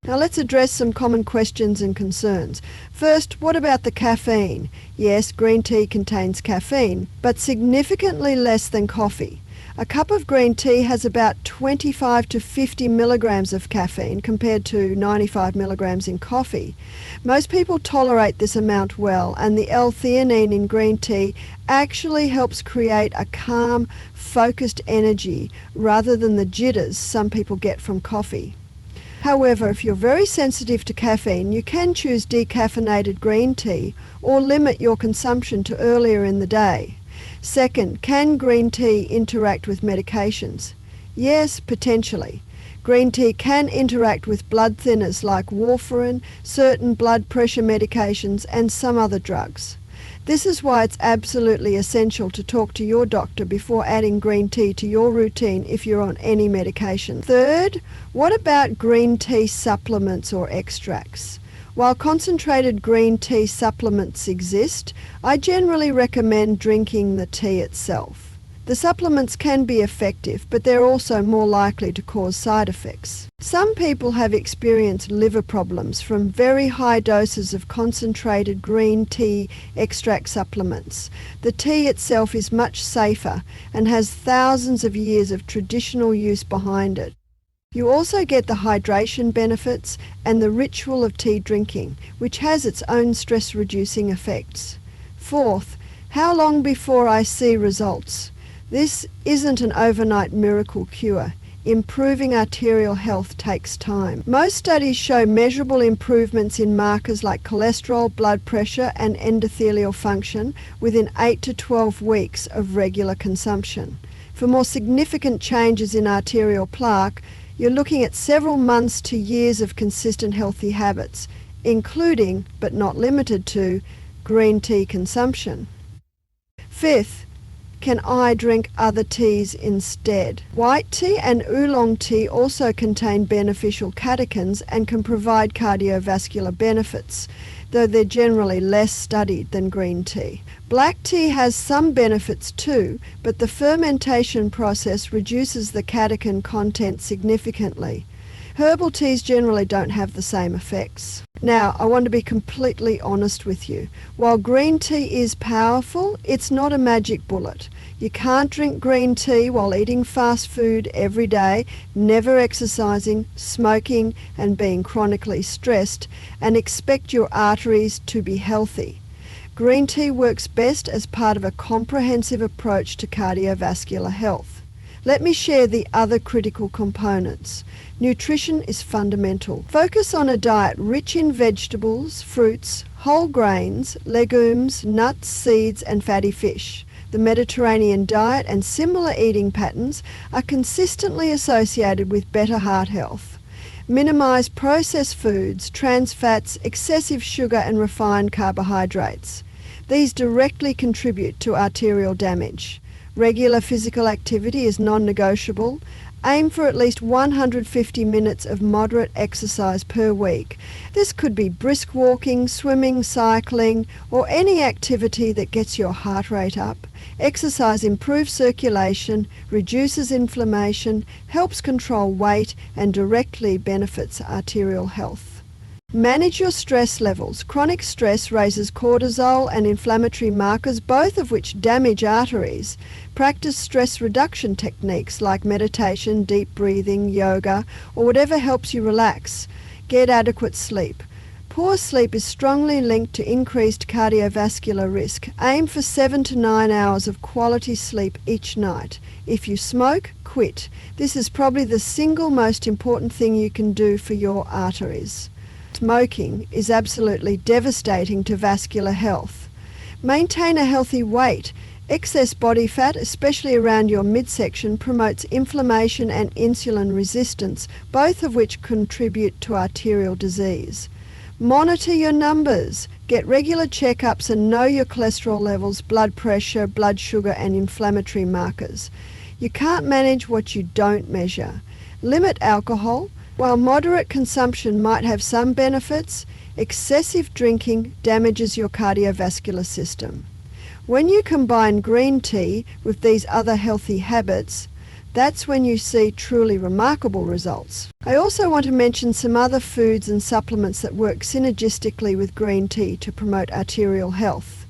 Now let's address some common questions and concerns. First, what about the caffeine? Yes, green tea contains caffeine, but significantly less than coffee. A cup of green tea has about 25 to 50 milligrams of caffeine compared to 95 milligrams in coffee. Most people tolerate this amount well, and the L-theanine in green tea actually helps create a calm, focused energy rather than the jitters some people get from coffee. However, if you're very sensitive to caffeine, you can choose decaffeinated green tea or limit your consumption to earlier in the day. Second, can green tea interact with medications? Yes, potentially. Green tea can interact with blood thinners like warfarin, certain blood pressure medications, and some other drugs. This is why it's absolutely essential to talk to your doctor before adding green tea to your routine if you're on any medication. Third, what about green tea supplements or extracts? While concentrated green tea supplements exist, I generally recommend drinking the tea itself. The supplements can be effective, but they're also more likely to cause side effects. Some people have experienced liver problems from very high doses of concentrated green tea extract supplements. The tea itself is much safer and has thousands of years of traditional use behind it. You also get the hydration benefits and the ritual of tea drinking, which has its own stress-reducing effects. Fourth, how long before I see results? This isn't an overnight miracle cure. Improving arterial health takes time. Most studies show measurable improvements in markers like cholesterol, blood pressure, and endothelial function within 8 to 12 weeks of regular consumption. For more significant changes in arterial plaque, you're looking at several months to years of consistent healthy habits, including, but not limited to, green tea consumption. Fifth, can I drink other teas instead? White tea and oolong tea also contain beneficial catechins and can provide cardiovascular benefits, though they're generally less studied than green tea. Black tea has some benefits too, but the fermentation process reduces the catechin content significantly. Herbal teas generally don't have the same effects. Now, I want to be completely honest with you. While green tea is powerful, it's not a magic bullet. You can't drink green tea while eating fast food every day, never exercising, smoking, and being chronically stressed, and expect your arteries to be healthy. Green tea works best as part of a comprehensive approach to cardiovascular health. Let me share the other critical components. Nutrition is fundamental. Focus on a diet rich in vegetables, fruits, whole grains, legumes, nuts, seeds, and fatty fish. The Mediterranean diet and similar eating patterns are consistently associated with better heart health. Minimize processed foods, trans fats, excessive sugar, and refined carbohydrates. These directly contribute to arterial damage. Regular physical activity is non-negotiable. Aim for at least 150 minutes of moderate exercise per week. This could be brisk walking, swimming, cycling, or any activity that gets your heart rate up. Exercise improves circulation, reduces inflammation, helps control weight, and directly benefits arterial health. Manage your stress levels. Chronic stress raises cortisol and inflammatory markers, both of which damage arteries. Practice stress reduction techniques like meditation, deep breathing, yoga, or whatever helps you relax. Get adequate sleep. Poor sleep is strongly linked to increased cardiovascular risk. Aim for 7 to 9 hours of quality sleep each night. If you smoke, quit. This is probably the single most important thing you can do for your arteries. Smoking is absolutely devastating to vascular health. Maintain a healthy weight. Excess body fat, especially around your midsection, promotes inflammation and insulin resistance, both of which contribute to arterial disease. Monitor your numbers. Get regular checkups and know your cholesterol levels, blood pressure, blood sugar, and inflammatory markers. You can't manage what you don't measure. Limit alcohol. While moderate consumption might have some benefits, excessive drinking damages your cardiovascular system. When you combine green tea with these other healthy habits, That's when you see truly remarkable results. I also want to mention some other foods and supplements that work synergistically with green tea to promote arterial health.